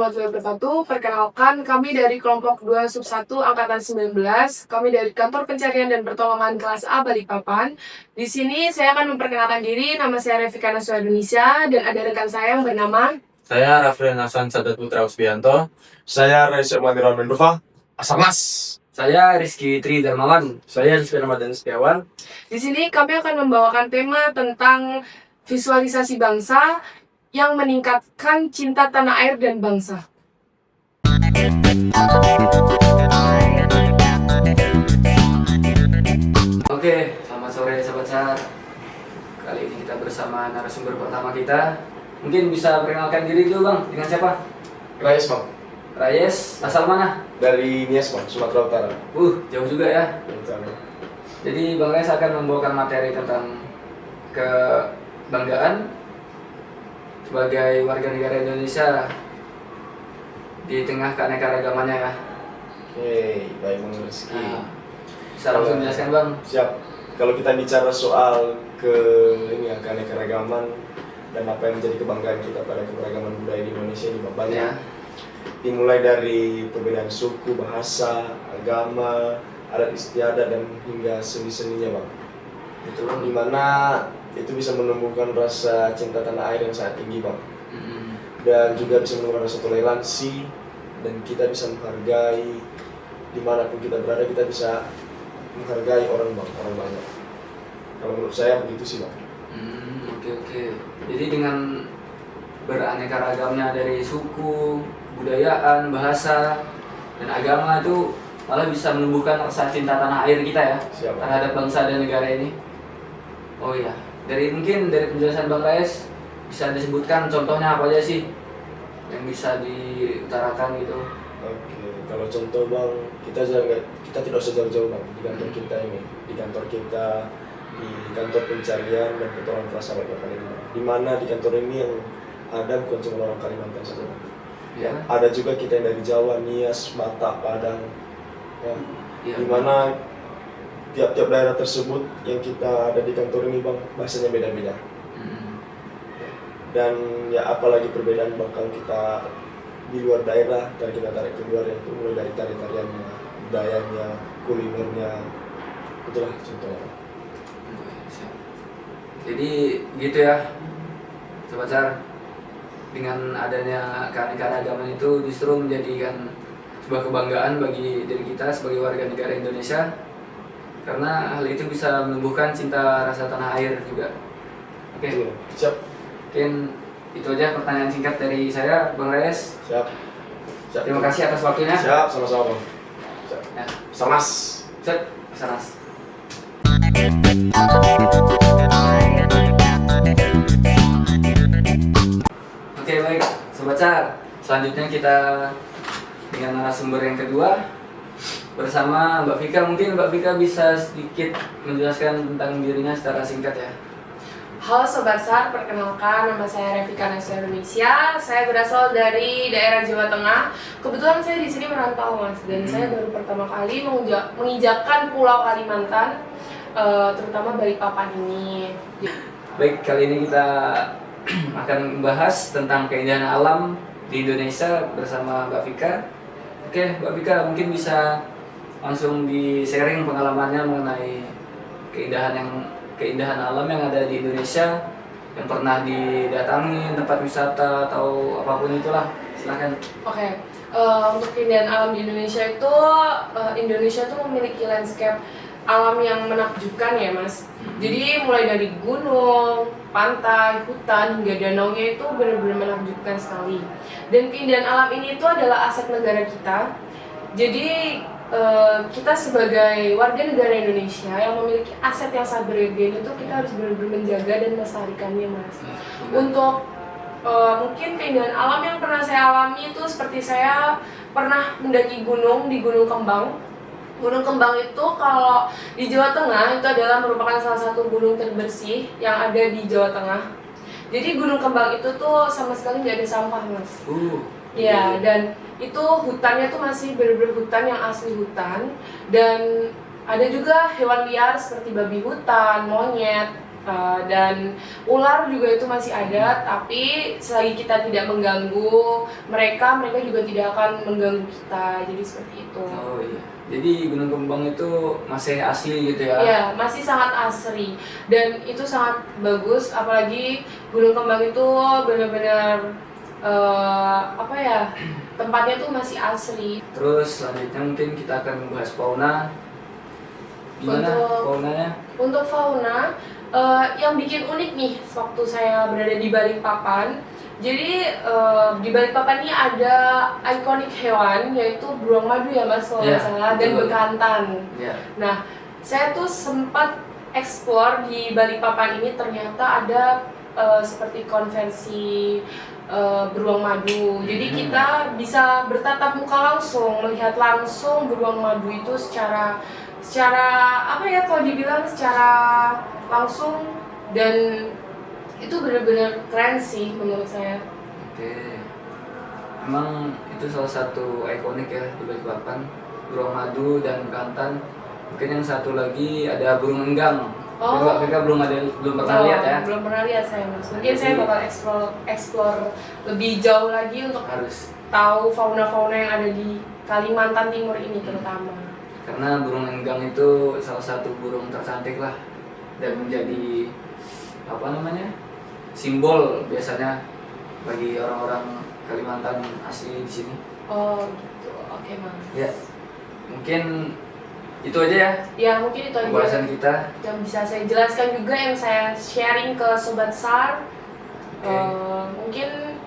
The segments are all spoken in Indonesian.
warahmatullahi wabarakatuh. Perkenalkan, kami dari kelompok 2 sub 1 angkatan 19. Kami dari Kantor Pencarian dan Pertolongan kelas A Balikpapan. Di sini saya akan memperkenalkan diri. Nama saya Revika Naswa Indonesia dan ada rekan saya yang bernama. Saya Rafli Hasan Sadat Putra Usbianto. Saya Raisa Mandiran Mendufa. Asarnas. Saya Rizky Tri Darmawan. Saya Rizky Ramadan Setiawan. Di sini kami akan membawakan tema tentang visualisasi bangsa yang meningkatkan cinta tanah air dan bangsa. Oke, selamat sore Sobat Sar. Kali ini kita bersama narasumber pertama kita. Mungkin bisa perkenalkan diri dulu Bang, dengan siapa? Rais Bang, Rayes, asal mana? dari Nias Bang, Sumatera Utara. Jauh juga ya. Jadi Bang Rayes akan membawakan materi tentang kebanggaan sebagai warga negara Indonesia di tengah keanekaragamannya ya. Oke, baik Bang Rizky. Nah, bisa langsung jelaskan Bang. Siap. Kalau kita bicara soal keanekaragaman dan apa yang menjadi kebanggaan kita pada keberagaman budaya di Indonesia ini Bang, banyak. Ya. Dimulai dari perbedaan suku, bahasa, agama, adat istiadat dan hingga seni-seninya Bang. Betul Bang. Dimana itu bisa menumbuhkan rasa cinta tanah air yang sangat tinggi Bang. Mm-mm. Dan juga bisa menumbuhkan rasa toleransi dan kita bisa menghargai dimanapun kita berada, kita bisa menghargai orang Bang, orang banyak. Kalau menurut saya begitu sih Bang. Oke. Jadi dengan beraneka ragamnya dari suku, kebudayaan, bahasa, dan agama itu malah bisa menumbuhkan rasa cinta tanah air kita ya. Siap, Bang. Terhadap bangsa dan negara ini. Oh iya, dari penjelasan Bang Rayes bisa disebutkan contohnya apa aja sih yang bisa diutarakan gitu. Oke, kalau contoh Bang, kita tidak usah jauh-jauh Bang, di kantor kita ini, di kantor pencarian dan pertolongan kelas A Balikpapan ini Bang. Di mana di kantor ini yang ada bukan cuma orang Kalimantan saja Bang. Ya. Ada juga kita yang dari Jawa, Nias, Batak, Padang. Ya. Ya. Di mana tiap-tiap daerah tersebut yang kita ada di kantor ini Bang, bahasanya beda-beda. Dan ya apalagi perbedaan Bang kalau kita di luar daerah, dari kita tarik keluar itu mulai dari tari-tariannya, budayanya, kulinernya, itulah contohnya Bang. Jadi gitu ya, Sobat Sar. Dengan adanya keanekaragaman itu justru menjadikan sebuah kebanggaan bagi diri kita sebagai warga negara Indonesia, karena hal itu bisa menumbuhkan cinta rasa tanah air juga. Oke. Siap. Mungkin itu aja pertanyaan singkat dari saya, Bang Reyes. Siap. Terima kasih atas waktunya. Siap, sama-sama Bang. Siap. Ya. Sarnas. Set, Sarnas. Oke, baik, Sobat Sar. Selanjutnya kita dengan narasumber yang kedua bersama Mbak Vika. Mungkin Mbak Vika bisa sedikit menjelaskan tentang dirinya secara singkat ya. Halo Sobat Sar, perkenalkan nama saya Revika Naswa Indonesia. Saya berasal dari daerah Jawa Tengah. Kebetulan saya di sini merantau Mas, dan saya baru pertama kali menginjakkan Pulau Kalimantan, terutama Balikpapan ini. Baik, kali ini kita akan membahas tentang keindahan alam di Indonesia bersama Mbak Vika. Oke, Mbak Vika mungkin bisa langsung di-sharing pengalamannya mengenai keindahan alam yang ada di Indonesia yang pernah didatangi, tempat wisata atau apapun itulah. Silakan. Oke, untuk keindahan alam di Indonesia itu, Indonesia tuh memiliki landscape alam yang menakjubkan ya Mas. Jadi mulai dari gunung, pantai, hutan, hingga danaunya itu benar-benar menakjubkan sekali. Dan keindahan alam ini itu adalah aset negara kita. Jadi kita sebagai warga negara Indonesia yang memiliki aset yang sangat berharga ini tuh kita harus benar-benar menjaga dan melestarikannya Mas. Untuk mungkin keindahan alam yang pernah saya alami itu seperti saya pernah mendaki gunung di Gunung Kembang. Gunung Kembang itu kalau di Jawa Tengah itu adalah merupakan salah satu gunung terbersih yang ada di Jawa Tengah. Jadi Gunung Kembang itu tuh sama sekali nggak ada sampah Mas. Ya, dan itu hutannya tuh masih benar-benar hutan yang asli hutan. Dan ada juga hewan liar seperti babi hutan, monyet, Dan ular juga itu masih ada, tapi selagi kita tidak mengganggu mereka juga tidak akan mengganggu kita. Jadi seperti itu. Oh iya. Jadi Gunung Kembang itu masih asli gitu ya? Iya, masih sangat asri dan itu sangat bagus. Apalagi Gunung Kembang itu benar-benar apa ya, tempatnya tuh masih asri. Terus selanjutnya mungkin kita akan membahas fauna. Gimana faunanya? Untuk fauna, yang bikin unik nih waktu saya berada di Balikpapan. Jadi di Balikpapan ini ada ikonik hewan yaitu beruang madu ya Mas kalau nggak salah, dan bekantan. Yeah. Nah, saya tuh sempat eksplor di Balikpapan ini, ternyata ada seperti konvensi beruang madu. Jadi kita bisa bertatap muka langsung, melihat langsung beruang madu itu secara apa ya, kalau dibilang secara langsung, dan itu benar-benar keren sih menurut saya. Oke. Emang itu salah satu ikonik ya di Balikpapan, beruang madu dan bekantan. Mungkin yang satu lagi ada burung enggang. Kita belum pernah lihat ya. Belum pernah lihat saya Mas. Mungkin saya bakal explore lebih jauh lagi untuk Harus. tahu fauna-fauna yang ada di Kalimantan Timur ini terutama. Karena burung enggang itu salah satu burung tercantik lah dan menjadi apa namanya, simbol biasanya bagi orang-orang Kalimantan asli di sini. Oh gitu, oke Mas. Ya, mungkin itu aja ya Ya mungkin itu aja pembahasan kita. yang bisa saya jelaskan juga, yang saya sharing ke Sobat SAR. Mungkin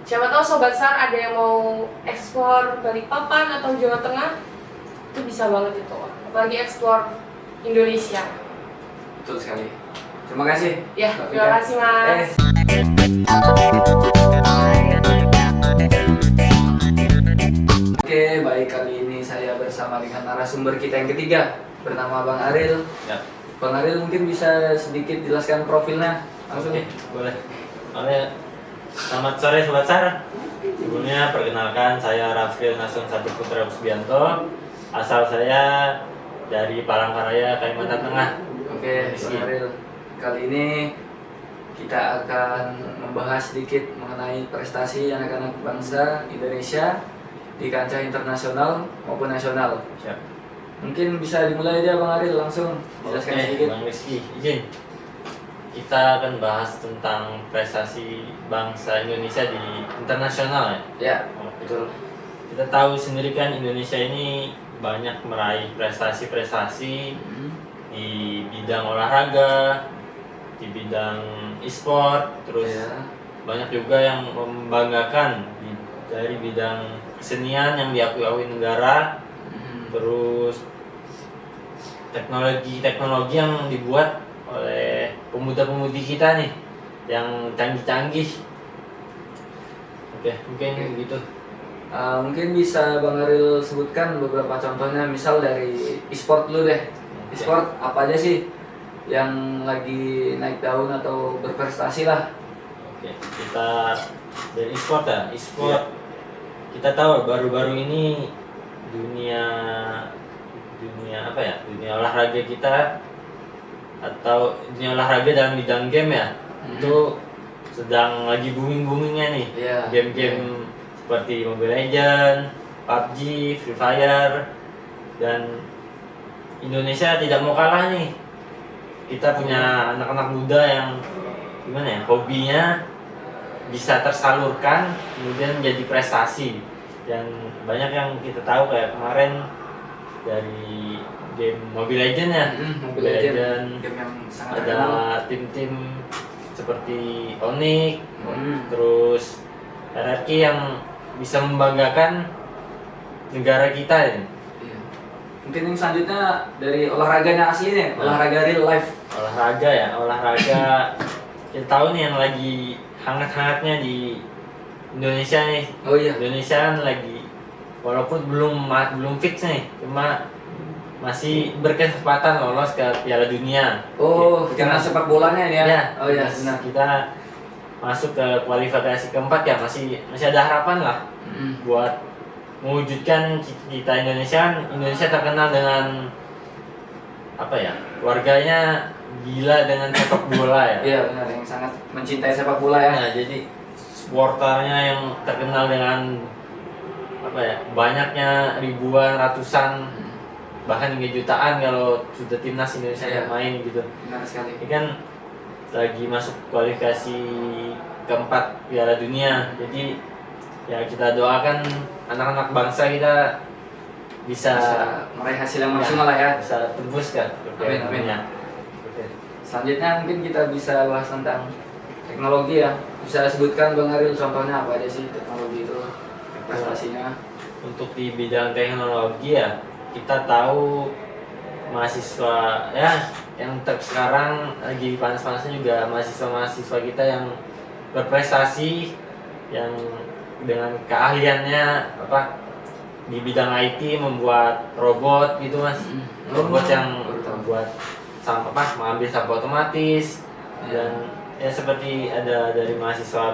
siapa tahu Sobat SAR ada yang mau eksplor Balikpapan atau Jawa Tengah, itu bisa banget itu, apalagi eksplor Indonesia. Betul sekali. Terima kasih. Ya, Mbak terima Vika. kasih Mas. Oke, baik, kali ini saya bersama dengan narasumber kita yang ketiga, bernama Bang Aril. Ya. Bang Aril mungkin bisa sedikit jelaskan profilnya langsung. Oke, boleh. Selamat sore Sobat SAR. Sebelumnya perkenalkan, saya Rafril Nason Satyputra Rusbianto. Asal saya dari Palangkaraya, Kalimantan Tengah. Oke, Bang Aril. Kali ini kita akan membahas sedikit mengenai prestasi anak-anak bangsa Indonesia di kancah internasional maupun nasional. Siap. Mungkin bisa dimulai aja Bang Aril, langsung jelaskan sedikit. Bang Rizky, izin. Kita akan bahas tentang prestasi bangsa Indonesia di internasional ya. Ya, betul. Kita tahu sendiri kan Indonesia ini banyak meraih prestasi-prestasi di bidang olahraga, di bidang e-sport, terus Ya. banyak juga yang membanggakan dari bidang kesenian yang diakui negara, terus teknologi yang dibuat oleh pemuda-pemudi kita nih yang canggih-canggih. Oke, mungkin gitu. Mungkin bisa Bang Aril sebutkan beberapa contohnya, misal dari e-sport dulu deh. E-sport apa aja sih yang lagi naik daun atau berprestasi lah? Oke, kita dari e-sport ya. E-sport kita tahu baru-baru ini dunia apa ya? Dunia olahraga kita atau dunia olahraga dalam bidang game ya. Itu sedang lagi booming-boomingnya nih. Iya. Game-game seperti Mobile Legends, PUBG, Free Fire, dan Indonesia tidak mau kalah nih. Kita punya anak-anak muda yang gimana ya, hobinya bisa tersalurkan kemudian menjadi prestasi. Dan banyak yang kita tahu kayak kemarin dari game Mobile Legends ya. Mobile Legends, game yang sangat ada terkenal. tim-tim seperti Onyx, terus RRQ yang bisa membanggakan negara kita ini. Iya. Mungkin yang selanjutnya dari olahraganya asli nih, olahraga real life. Olahraga kita tahu nih yang lagi hangat-hangatnya di Indonesia nih. Oh iya. Indonesia kan lagi walaupun belum fix nih, cuma masih berkesempatan lolos ke Piala Dunia. Oh, Ya, karena sepak bolanya ya. Ya, Oh iya, benar. benar. Kita masuk ke kualifikasi keempat ya, masih ada harapan lah buat mewujudkan cita-cita Indonesia. Indonesia terkenal dengan apa ya, warganya gila dengan sepak bola ya. Iya benar, yang sangat mencintai sepak bola ya. Nah, jadi supporternya yang terkenal dengan apa ya, banyaknya ribuan, ratusan, bahkan hingga jutaan kalau sudah timnas Indonesia Iya. yang main gitu. Benar sekali. Ini kan lagi masuk kualifikasi keempat Piala Dunia, jadi ya kita doakan anak-anak bangsa kita bisa meraih hasil yang maksimal lah ya. bisa tembus kan ke Amin, Piala amin. Dunia. Oke. Selanjutnya mungkin kita bisa bahas tentang teknologi ya. Bisa sebutkan Bang Aril contohnya apa aja sih teknologi itu, prestasinya? Untuk di bidang teknologi ya, kita tahu mahasiswa ya yang sekarang lagi panas-panasnya juga mahasiswa-mahasiswa kita yang berprestasi, yang dengan keahliannya apa di bidang IT membuat robot gitu mas. Robot yang membuat sampah, mengambil sampah otomatis, dan ya seperti ada dari mahasiswa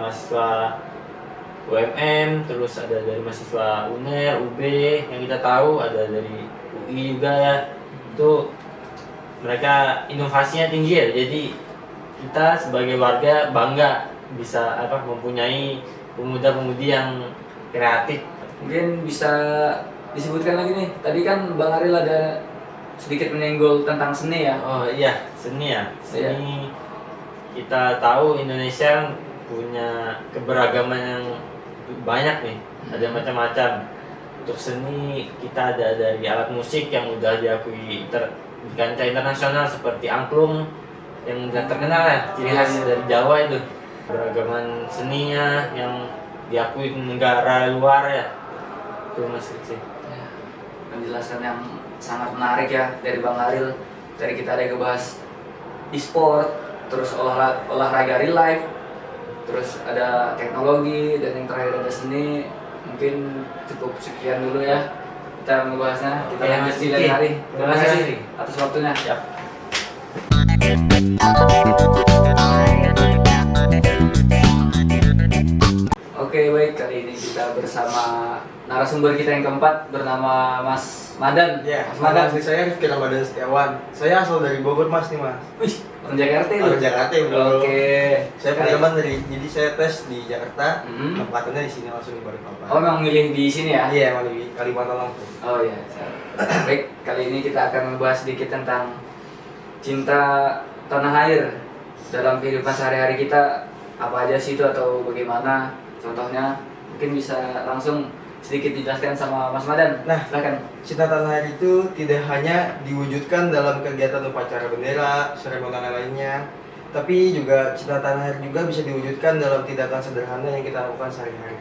UMM, terus ada dari mahasiswa UNER, UB, yang kita tahu ada dari UI juga ya. Itu mereka inovasinya tinggi ya, jadi kita sebagai warga bangga bisa apa mempunyai pemuda-pemudi yang kreatif. Mungkin bisa disebutkan lagi nih. Tadi kan Bang Aril ada sedikit menyenggol tentang seni ya. Oh iya, seni ya. Seni kita tahu Indonesia punya keberagaman yang banyak nih, ada macam-macam. Untuk seni kita ada dari alat musik yang udah diakui di kancah internasional seperti angklung yang udah terkenal ya, ciri khas dari Jawa itu. Beragaman seninya yang diakui negara luar ya. Itu Mas sih. Penjelasan yang sangat menarik ya dari Bang Aril. Dari kita ada ngebahas e-sport, terus olahraga real life, terus ada teknologi, dan yang terakhir ada seni. Mungkin cukup sekian dulu ya kita membahasnya. Kita Oke, lanjut Mas di lain Diki. hari. Terima kasih. atas waktunya. Siap. Oke, baik, kali ini kita bersama narasumber kita yang keempat bernama Mas Madan. Ya, Mas Madan. asli saya Rifki Ramadan Setiawan. Saya asal dari Bogor mas nih mas. Wih, orang Jakarta lu. Orang Jakarta bro. Oke. Saya pengalaman jadi saya tes di Jakarta, Hmm. tempatnya di sini langsung di Balikpapan. Oh, memang milih di sini ya? Iya, emang di Kalimantan langsung. Oh iya. Baik, kali ini kita akan membahas sedikit tentang cinta tanah air dalam kehidupan sehari-hari kita. Apa aja sih itu atau bagaimana? Contohnya mungkin bisa langsung sedikit dijelaskan sama Mas Madan. Nah, Silakan. cinta tanah air itu tidak hanya diwujudkan dalam kegiatan upacara bendera, seremonial lainnya, tapi juga cinta tanah air juga bisa diwujudkan dalam tindakan sederhana yang kita lakukan sehari-hari.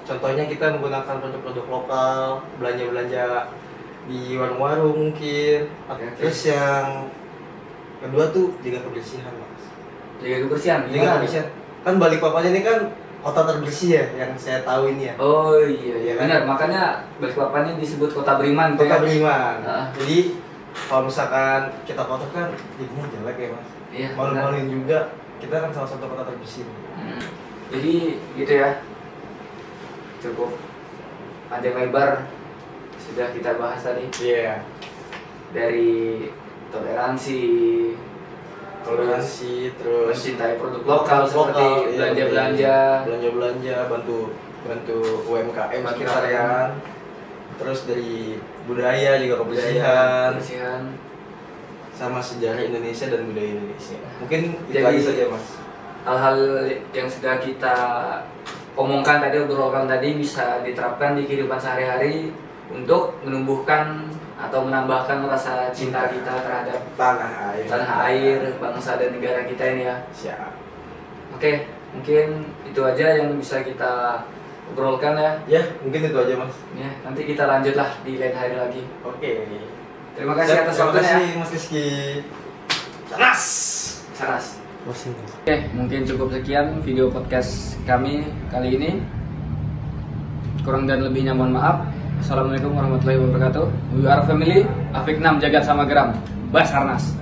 Contohnya kita menggunakan produk-produk lokal, belanja-belanja di warung-warung mungkin. Oke. Terus yang kedua tuh jaga kebersihan mas. Jaga kebersihan. Jaga Gimana? kebersihan. Kan Balikpapan ini kan kota terbersih ya, yang saya tahu ini ya. Oh iya, Iya kan? benar. Makanya Balikpapan ini disebut kota beriman. tuh Kota ya? beriman. Ah. Jadi kalau misalkan kita kotor kan jadinya jelek ya mas. Iya. benar. Malu-maluin juga. Kita kan salah satu kota terbersih. Jadi gitu ya. Cukup panjang lebar sudah kita bahas tadi. Iya. Dari toleransi, Toleransi, terus mencintai produk lokal seperti iya, belanja-belanja. belanja-belanja, bantu UMKM sekretarian. Terus dari budaya juga kebersihan, Kebersihan. sama sejarah Indonesia dan budaya Indonesia. Mungkin itu Jadi- aja saja mas. Hal-hal yang sudah kita omongkan tadi, obrolkan tadi bisa diterapkan di kehidupan sehari-hari untuk menumbuhkan atau menambahkan rasa cinta kita terhadap Tanah air, bangsa dan negara kita ini ya. Siap. Oke, mungkin itu aja yang bisa kita obrolkan ya. Ya, mungkin itu aja mas. Ya, nanti kita lanjutlah di lain hari lagi. Oke. Terima kasih atas Terima waktunya ya. kasih Mas Rizky. Sanas. Saras. Oke, mungkin cukup sekian video podcast kami kali ini. Kurang dan lebihnya mohon maaf. Assalamualaikum warahmatullahi wabarakatuh. We are family. Afik 6 jagat sama geram. Basarnas.